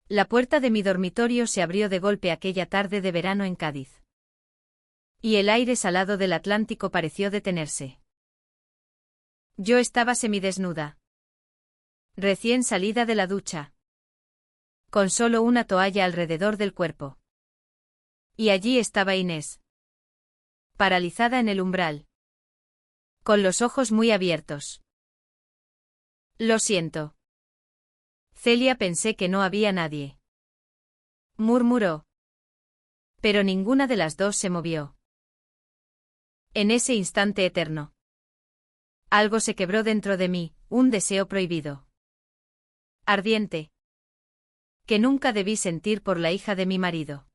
La puerta de mi dormitorio se abrió de golpe aquella tarde de verano en Cádiz. Y el aire salado del Atlántico pareció detenerse. Yo estaba semidesnuda. Recién salida de la ducha. Con solo una toalla alrededor del cuerpo. Y allí estaba Inés. Paralizada en el umbral. Con los ojos muy abiertos. Lo siento. Celia, pensé que no había nadie. Murmuró. Pero ninguna de las dos se movió. En ese instante eterno. Algo se quebró dentro de mí, un deseo prohibido. Ardiente. Que nunca debí sentir por la hija de mi marido.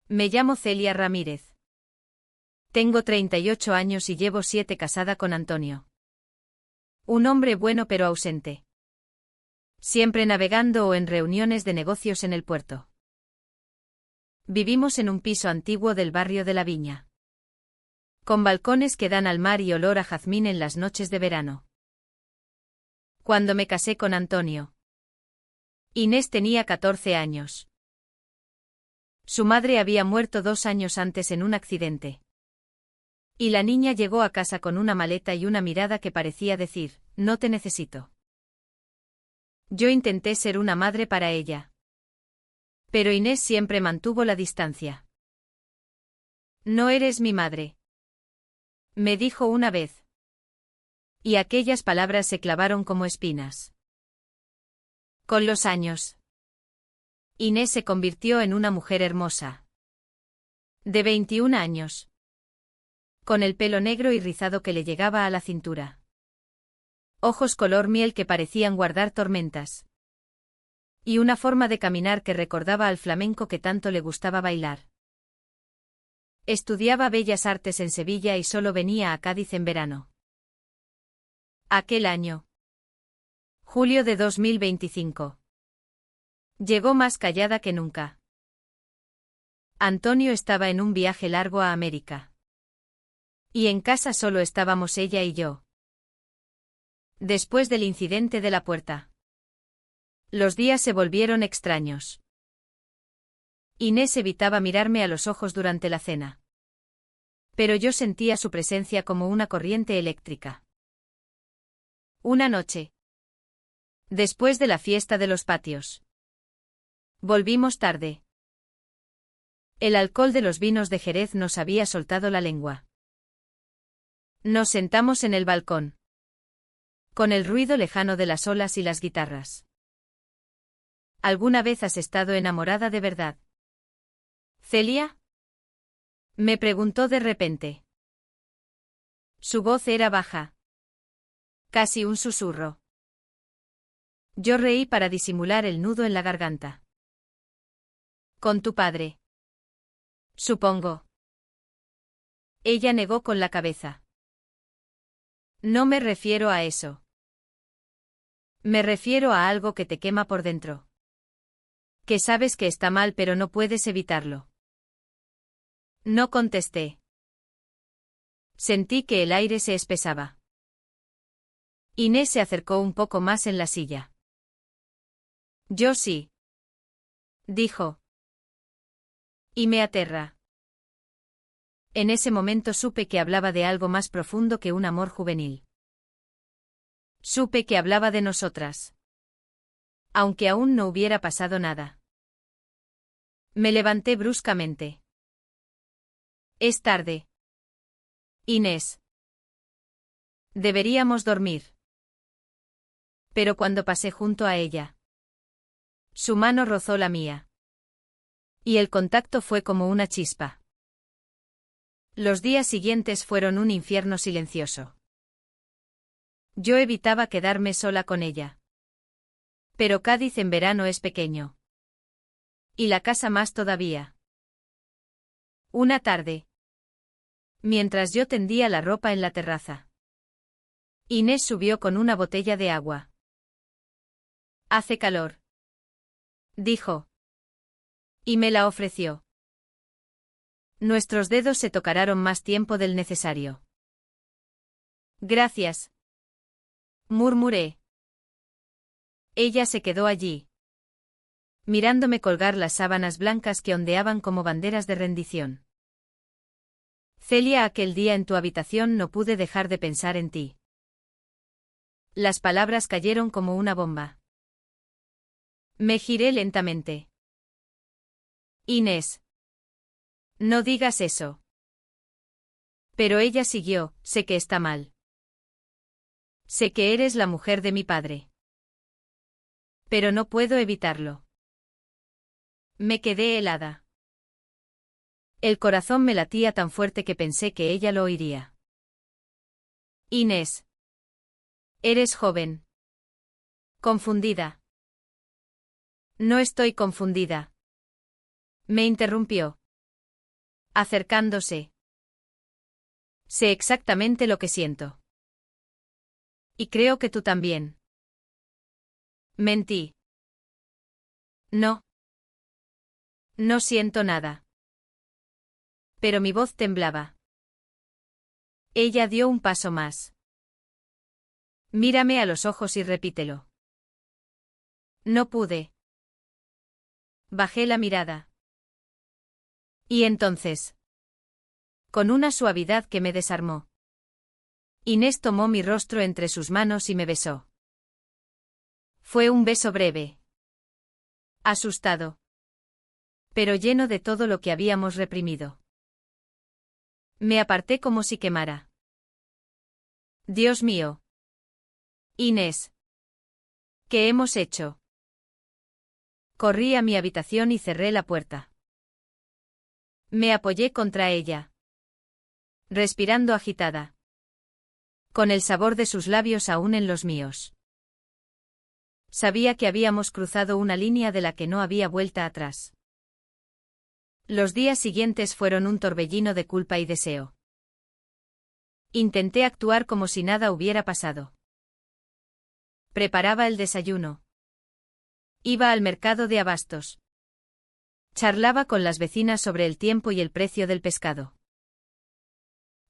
Me llamo Celia Ramírez. Tengo 38 años y llevo 7 casada con Antonio. Un hombre bueno pero ausente. Siempre navegando o en reuniones de negocios en el puerto. Vivimos en un piso antiguo del barrio de la Viña. Con balcones que dan al mar y olor a jazmín en las noches de verano. Cuando me casé con Antonio, Inés tenía 14 años. Su madre había muerto 2 años antes en un accidente. Y la niña llegó a casa con una maleta y una mirada que parecía decir, no te necesito. Yo intenté ser una madre para ella. Pero Inés siempre mantuvo la distancia. No eres mi madre. Me dijo una vez. Y aquellas palabras se clavaron como espinas. Con los años, Inés se convirtió en una mujer hermosa. De 21 años. Con el pelo negro y rizado que le llegaba a la cintura. Ojos color miel que parecían guardar tormentas. Y una forma de caminar que recordaba al flamenco que tanto le gustaba bailar. Estudiaba Bellas Artes en Sevilla y solo venía a Cádiz en verano. Aquel año. Julio de 2025. Llegó más callada que nunca. Antonio estaba en un viaje largo a América. Y en casa solo estábamos ella y yo. Después del incidente de la puerta. Los días se volvieron extraños. Inés evitaba mirarme a los ojos durante la cena. Pero yo sentía su presencia como una corriente eléctrica. Una noche. Después de la fiesta de los patios. Volvimos tarde. El alcohol de los vinos de Jerez nos había soltado la lengua. Nos sentamos en el balcón. Con el ruido lejano de las olas y las guitarras. ¿Alguna vez has estado enamorada de verdad? ¿Celia? Me preguntó de repente. Su voz era baja. Casi un susurro. Yo reí para disimular el nudo en la garganta. Con tu padre. Supongo. Ella negó con la cabeza. No me refiero a eso. Me refiero a algo que te quema por dentro. Que sabes que está mal pero no puedes evitarlo. No contesté. Sentí que el aire se espesaba. Inés se acercó un poco más en la silla. Yo sí. Dijo. Y me aterra. En ese momento supe que hablaba de algo más profundo que un amor juvenil. Supe que hablaba de nosotras. Aunque aún no hubiera pasado nada. Me levanté bruscamente. Es tarde. Inés. Deberíamos dormir. Pero cuando pasé junto a ella. Su mano rozó la mía. Y el contacto fue como una chispa. Los días siguientes fueron un infierno silencioso. Yo evitaba quedarme sola con ella. Pero Cádiz en verano es pequeño. Y la casa más todavía. Una tarde. Mientras yo tendía la ropa en la terraza. Inés subió con una botella de agua. Hace calor. Dijo. Y me la ofreció. Nuestros dedos se tocaron más tiempo del necesario. Gracias. Murmuré. Ella se quedó allí. mirándome colgar las sábanas blancas que ondeaban como banderas de rendición. Celia, aquel día en tu habitación no pude dejar de pensar en ti. Las palabras cayeron como una bomba. Me giré lentamente. Inés. No digas eso. Pero ella siguió, sé que está mal. Sé que eres la mujer de mi padre. Pero no puedo evitarlo. Me quedé helada. El corazón me latía tan fuerte que pensé que ella lo oiría. Inés. Eres joven. Confundida. No estoy confundida. Me interrumpió. Acercándose. Sé exactamente lo que siento. Y creo que tú también. Mentí. No. No siento nada. Pero mi voz temblaba. Ella dio un paso más. Mírame a los ojos y repítelo. No pude. Bajé la mirada. Y entonces. Con una suavidad que me desarmó. Inés tomó mi rostro entre sus manos y me besó. Fue un beso breve. Asustado. Pero lleno de todo lo que habíamos reprimido. Me aparté como si quemara. Dios mío. Inés. ¿Qué hemos hecho? Corrí a mi habitación y cerré la puerta. Me apoyé contra ella. Respirando agitada. Con el sabor de sus labios aún en los míos. Sabía que habíamos cruzado una línea de la que no había vuelta atrás. Los días siguientes fueron un torbellino de culpa y deseo. Intenté actuar como si nada hubiera pasado. Preparaba el desayuno. Iba al mercado de abastos. Charlaba con las vecinas sobre el tiempo y el precio del pescado.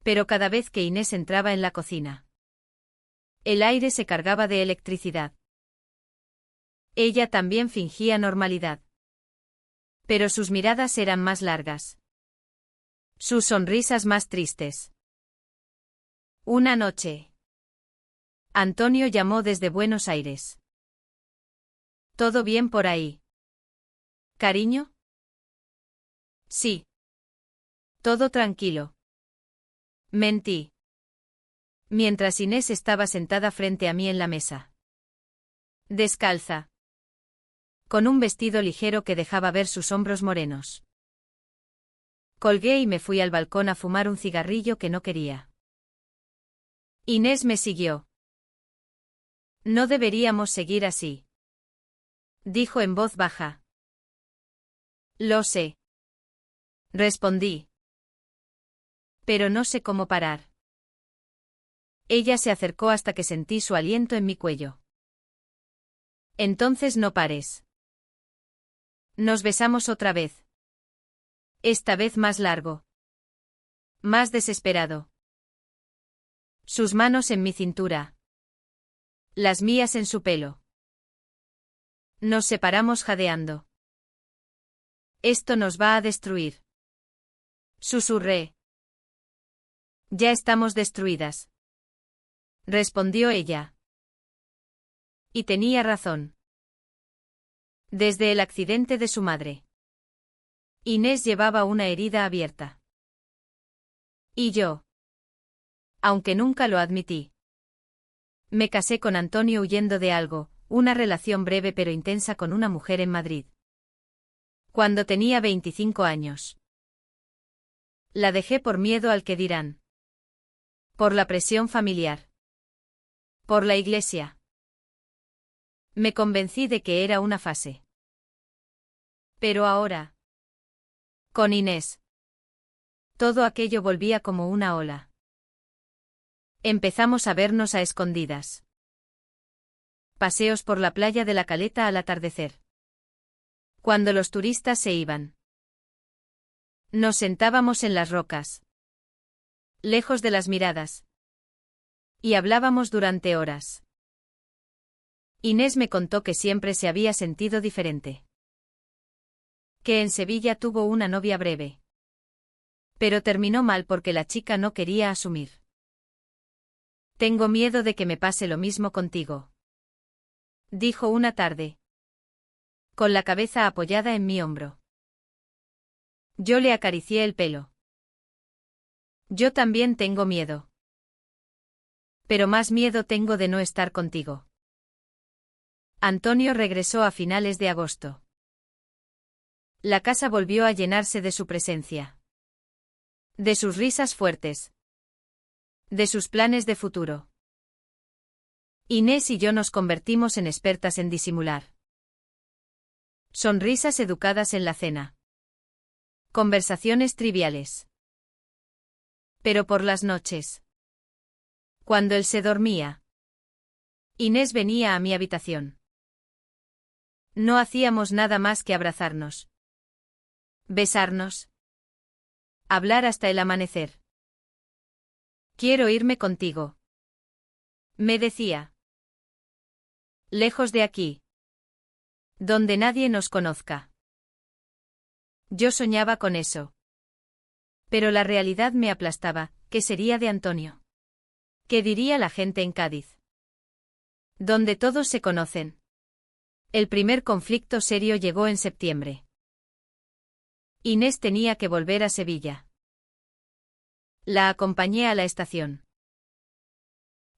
Pero cada vez que Inés entraba en la cocina, el aire se cargaba de electricidad. Ella también fingía normalidad. Pero sus miradas eran más largas. Sus sonrisas más tristes. Una noche. Antonio llamó desde Buenos Aires. ¿Todo bien por ahí? ¿Cariño? Sí. Todo tranquilo. Mentí. Mientras Inés estaba sentada frente a mí en la mesa. Descalza. Con un vestido ligero que dejaba ver sus hombros morenos. Colgué y me fui al balcón a fumar un cigarrillo que no quería. Inés me siguió. No deberíamos seguir así. Dijo en voz baja. Lo sé. Respondí. Pero no sé cómo parar. Ella se acercó hasta que sentí su aliento en mi cuello. Entonces no pares. Nos besamos otra vez. Esta vez más largo. Más desesperado. Sus manos en mi cintura. Las mías en su pelo. Nos separamos jadeando. Esto nos va a destruir. Susurré. Ya estamos destruidas. Respondió ella. Y tenía razón. Desde el accidente de su madre. Inés llevaba una herida abierta. Y yo. Aunque nunca lo admití. Me casé con Antonio huyendo de algo, una relación breve pero intensa con una mujer en Madrid. Cuando tenía 25 años. La dejé por miedo al que dirán. Por la presión familiar. Por la iglesia. Me convencí de que era una fase. Pero ahora. Con Inés. Todo aquello volvía como una ola. Empezamos a vernos a escondidas. Paseos por la playa de la Caleta al atardecer. Cuando los turistas se iban. Nos sentábamos en las rocas. Lejos de las miradas. Y hablábamos durante horas. Inés me contó que siempre se había sentido diferente. que en Sevilla tuvo una novia breve. Pero terminó mal porque la chica no quería asumir. Tengo miedo de que me pase lo mismo contigo, dijo una tarde, con la cabeza apoyada en mi hombro. Yo le acaricié el pelo. Yo también tengo miedo. Pero más miedo tengo de no estar contigo. Antonio regresó a finales de agosto. La casa volvió a llenarse de su presencia. De sus risas fuertes. De sus planes de futuro. Inés y yo nos convertimos en expertas en disimular. Sonrisas educadas en la cena. Conversaciones triviales. Pero por las noches. Cuando él se dormía, Inés venía a mi habitación. No hacíamos nada más que abrazarnos. Besarnos. Hablar hasta el amanecer. Quiero irme contigo, me decía. Lejos de aquí. Donde nadie nos conozca. Yo soñaba con eso. Pero la realidad me aplastaba. ¿Qué sería de Antonio? ¿Qué diría la gente en Cádiz? Donde todos se conocen. El primer conflicto serio llegó en septiembre. Inés tenía que volver a Sevilla. La acompañé a la estación.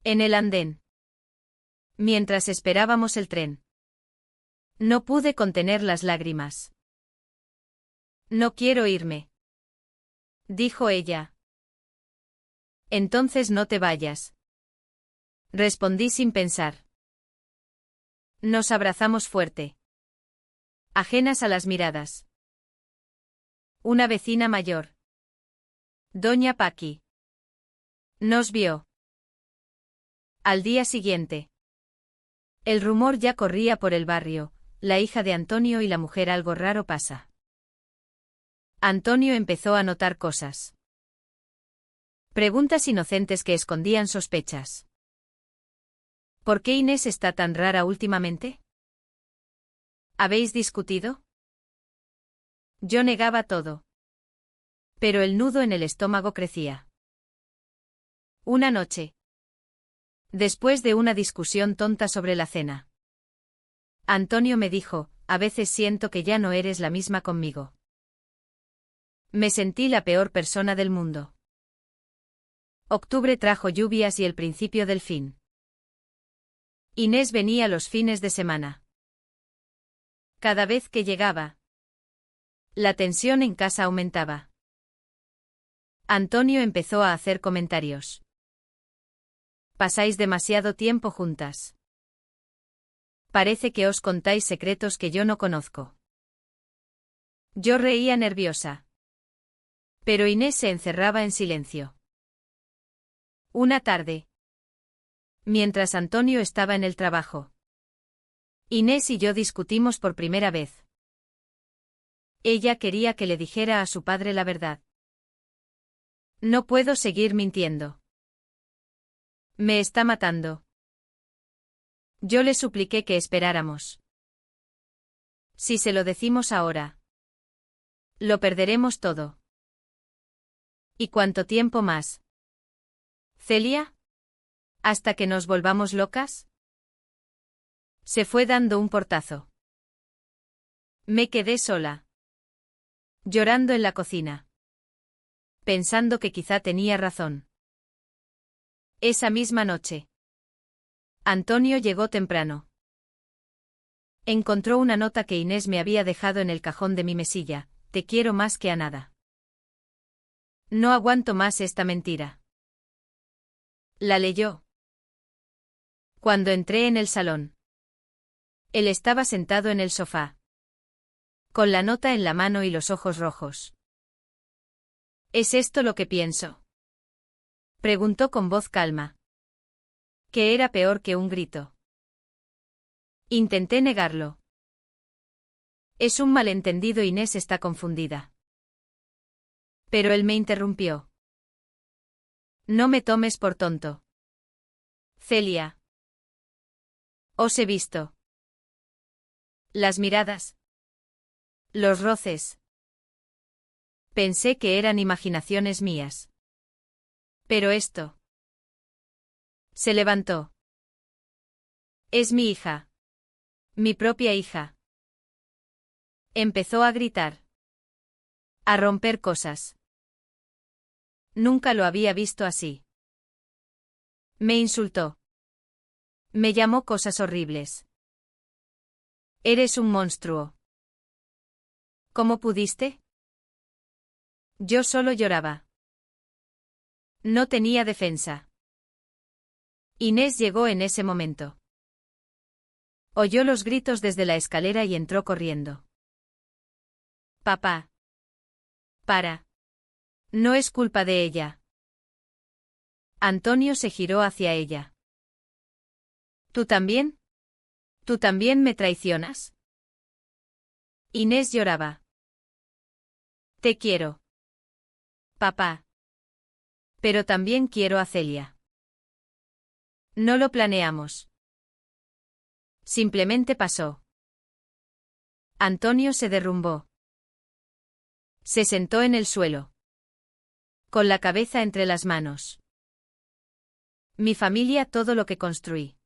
En el andén. Mientras esperábamos el tren. No pude contener las lágrimas. No quiero irme, dijo ella. Entonces no te vayas. Respondí sin pensar. Nos abrazamos fuerte. Ajenas a las miradas. Una vecina mayor. Doña Paqui. Nos vio. Al día siguiente. El rumor ya corría por el barrio, la hija de Antonio y la mujer algo raro pasa. Antonio empezó a notar cosas. Preguntas inocentes que escondían sospechas. ¿Por qué Inés está tan rara últimamente? ¿Habéis discutido? Yo negaba todo. Pero el nudo en el estómago crecía. Una noche. Después de una discusión tonta sobre la cena. Antonio me dijo, a veces siento que ya no eres la misma conmigo. Me sentí la peor persona del mundo. Octubre trajo lluvias y el principio del fin. Inés venía los fines de semana. Cada vez que llegaba, la tensión en casa aumentaba. Antonio empezó a hacer comentarios. Pasáis demasiado tiempo juntas. Parece que os contáis secretos que yo no conozco. Yo reía nerviosa. Pero Inés se encerraba en silencio. Una tarde. Mientras Antonio estaba en el trabajo. Inés y yo discutimos por primera vez. Ella quería que le dijera a su padre la verdad. No puedo seguir mintiendo. Me está matando. Yo le supliqué que esperáramos. Si se lo decimos ahora, lo perderemos todo. ¿Y cuánto tiempo más? ¿Celia? ¿Hasta que nos volvamos locas? Se fue dando un portazo. Me quedé sola. Llorando en la cocina. Pensando que quizá tenía razón. Esa misma noche. Antonio llegó temprano. Encontró una nota que Inés me había dejado en el cajón de mi mesilla. Te quiero más que a nada. No aguanto más esta mentira. La leyó. Cuando entré en el salón. Él estaba sentado en el sofá. Con la nota en la mano y los ojos rojos. ¿Es esto lo que pienso? Preguntó con voz calma. Que era peor que un grito. Intenté negarlo. Es un malentendido, Inés está confundida. Pero él me interrumpió. No me tomes por tonto. Celia. Os he visto. Las miradas. Los roces. Pensé que eran imaginaciones mías. Pero esto. Se levantó. Es mi hija. Mi propia hija. Empezó a gritar. A romper cosas. Nunca lo había visto así. Me insultó. Me llamó cosas horribles. Eres un monstruo. ¿Cómo pudiste? Yo solo lloraba. No tenía defensa. Inés llegó en ese momento. Oyó los gritos desde la escalera y entró corriendo. Papá. Para. No es culpa de ella. Antonio se giró hacia ella. ¿Tú también? ¿Tú también me traicionas? Inés lloraba. Te quiero. Papá. Pero también quiero a Celia. No lo planeamos. Simplemente pasó. Antonio se derrumbó. Se sentó en el suelo. Con la cabeza entre las manos. Mi familia, todo lo que construí.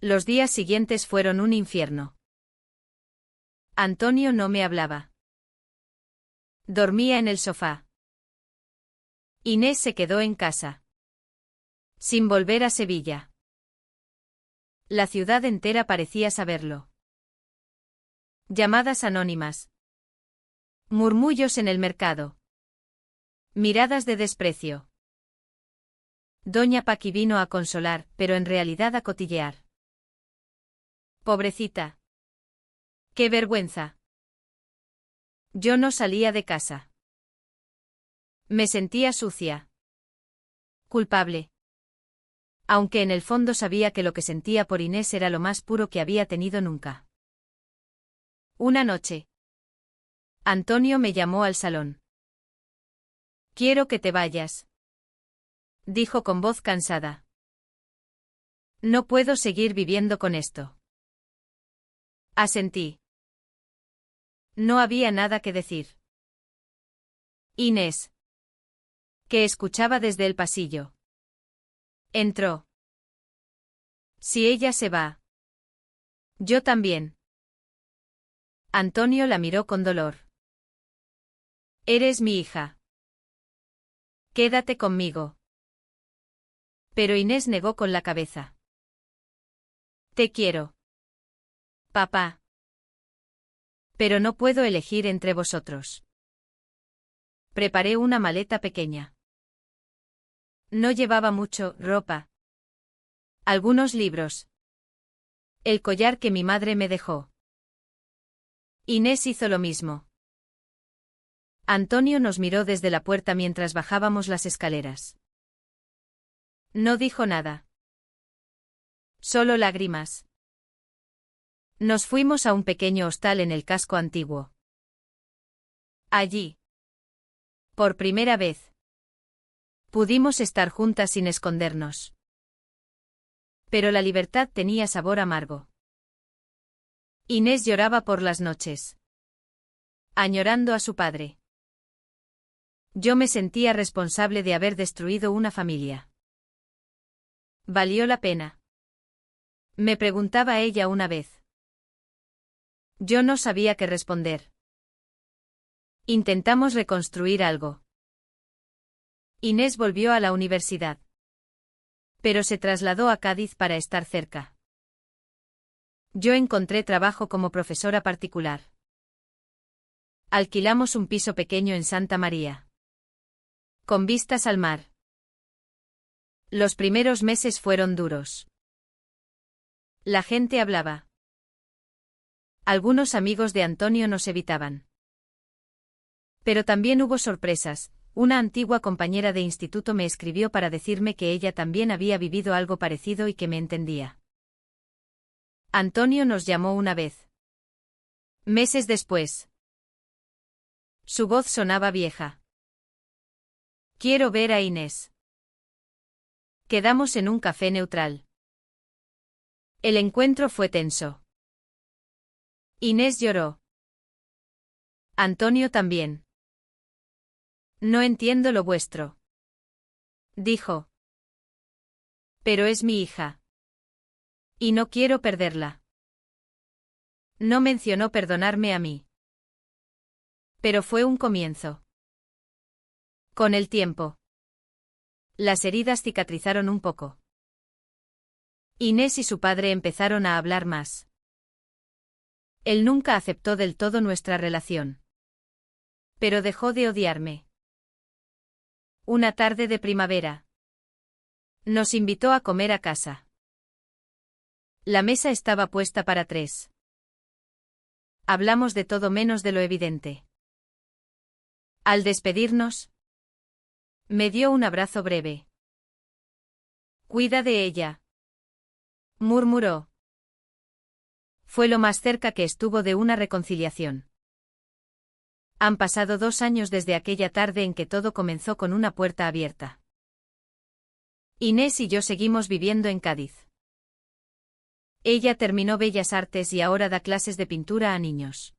Los días siguientes fueron un infierno. Antonio no me hablaba. Dormía en el sofá. Inés se quedó en casa. Sin volver a Sevilla. La ciudad entera parecía saberlo. Llamadas anónimas. Murmullos en el mercado. Miradas de desprecio. Doña Paqui vino a consolar, pero en realidad a cotillear. Pobrecita. ¡Qué vergüenza! Yo no salía de casa. Me sentía sucia. Culpable. Aunque en el fondo sabía que lo que sentía por Inés era lo más puro que había tenido nunca. Una noche. Antonio me llamó al salón. Quiero que te vayas. Dijo con voz cansada. No puedo seguir viviendo con esto. Asentí. No había nada que decir. Inés. Que escuchaba desde el pasillo. Entró. Si ella se va. Yo también. Antonio la miró con dolor. Eres mi hija. Quédate conmigo. Pero Inés negó con la cabeza. Te quiero. Papá. Pero no puedo elegir entre vosotros. Preparé una maleta pequeña. No llevaba mucho, ropa. Algunos libros. El collar que mi madre me dejó. Inés hizo lo mismo. Antonio nos miró desde la puerta mientras bajábamos las escaleras. No dijo nada. Solo lágrimas. Nos fuimos a un pequeño hostal en el casco antiguo. Allí. Por primera vez. Pudimos estar juntas sin escondernos. Pero la libertad tenía sabor amargo. Inés lloraba por las noches. Añorando a su padre. Yo me sentía responsable de haber destruido una familia. ¿Valió la pena? Me preguntaba ella una vez. Yo no sabía qué responder. Intentamos reconstruir algo. Inés volvió a la universidad. Pero se trasladó a Cádiz para estar cerca. Yo encontré trabajo como profesora particular. Alquilamos un piso pequeño en Santa María. Con vistas al mar. Los primeros meses fueron duros. La gente hablaba. Algunos amigos de Antonio nos evitaban. Pero también hubo sorpresas. Una antigua compañera de instituto me escribió para decirme que ella también había vivido algo parecido y que me entendía. Antonio nos llamó una vez. Meses después. Su voz sonaba vieja. Quiero ver a Inés. Quedamos en un café neutral. El encuentro fue tenso. Inés lloró. Antonio también. No entiendo lo vuestro. Dijo. Pero es mi hija. Y no quiero perderla. No mencionó perdonarme a mí. Pero fue un comienzo. Con el tiempo. Las heridas cicatrizaron un poco. Inés y su padre empezaron a hablar más. Él nunca aceptó del todo nuestra relación. Pero dejó de odiarme. Una tarde de primavera. Nos invitó a comer a casa. La mesa estaba puesta para 3. Hablamos de todo menos de lo evidente. Al despedirnos, me dio un abrazo breve. Cuida de ella, murmuró. Fue lo más cerca que estuvo de una reconciliación. Han pasado 2 años desde aquella tarde en que todo comenzó con una puerta abierta. Inés y yo seguimos viviendo en Cádiz. Ella terminó Bellas Artes y ahora da clases de pintura a niños.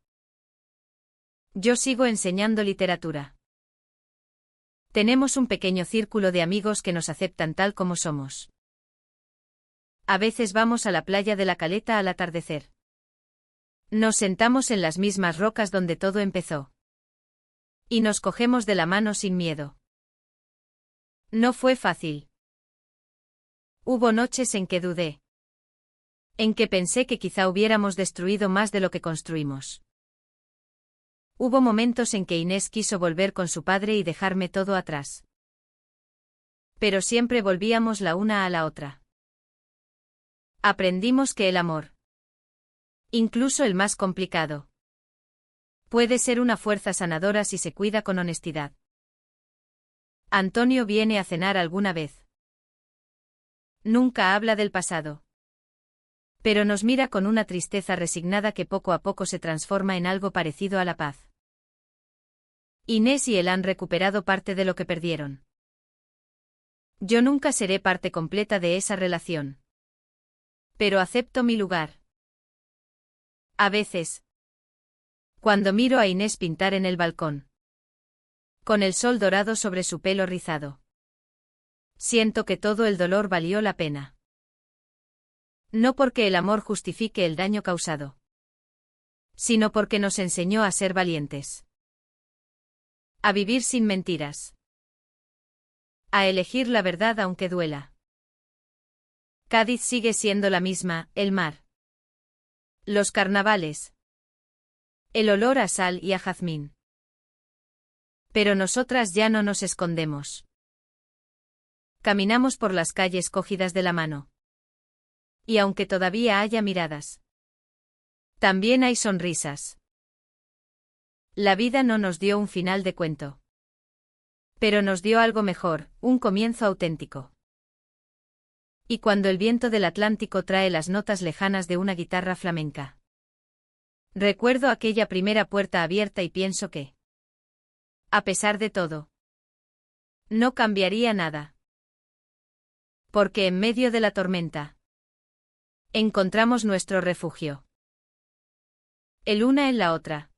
Yo sigo enseñando literatura. Tenemos un pequeño círculo de amigos que nos aceptan tal como somos. A veces vamos a la playa de la Caleta al atardecer. Nos sentamos en las mismas rocas donde todo empezó. Y nos cogemos de la mano sin miedo. No fue fácil. Hubo noches en que dudé. En que pensé que quizá hubiéramos destruido más de lo que construimos. Hubo momentos en que Inés quiso volver con su padre y dejarme todo atrás. Pero siempre volvíamos la una a la otra. Aprendimos que el amor, incluso el más complicado, puede ser una fuerza sanadora si se cuida con honestidad. Antonio viene a cenar alguna vez. Nunca habla del pasado. Pero nos mira con una tristeza resignada que poco a poco se transforma en algo parecido a la paz. Inés y él han recuperado parte de lo que perdieron. Yo nunca seré parte completa de esa relación. Pero acepto mi lugar. A veces, cuando miro a Inés pintar en el balcón, con el sol dorado sobre su pelo rizado, siento que todo el dolor valió la pena. No porque el amor justifique el daño causado, sino porque nos enseñó a ser valientes. A vivir sin mentiras. A elegir la verdad aunque duela. Cádiz sigue siendo la misma, el mar. Los carnavales. El olor a sal y a jazmín. Pero nosotras ya no nos escondemos. Caminamos por las calles cogidas de la mano. Y aunque todavía haya miradas, también hay sonrisas. La vida no nos dio un final de cuento. Pero nos dio algo mejor, un comienzo auténtico. Y cuando el viento del Atlántico trae las notas lejanas de una guitarra flamenca. Recuerdo aquella primera puerta abierta y pienso que, a pesar de todo, no cambiaría nada. Porque en medio de la tormenta, encontramos nuestro refugio. El una en la otra.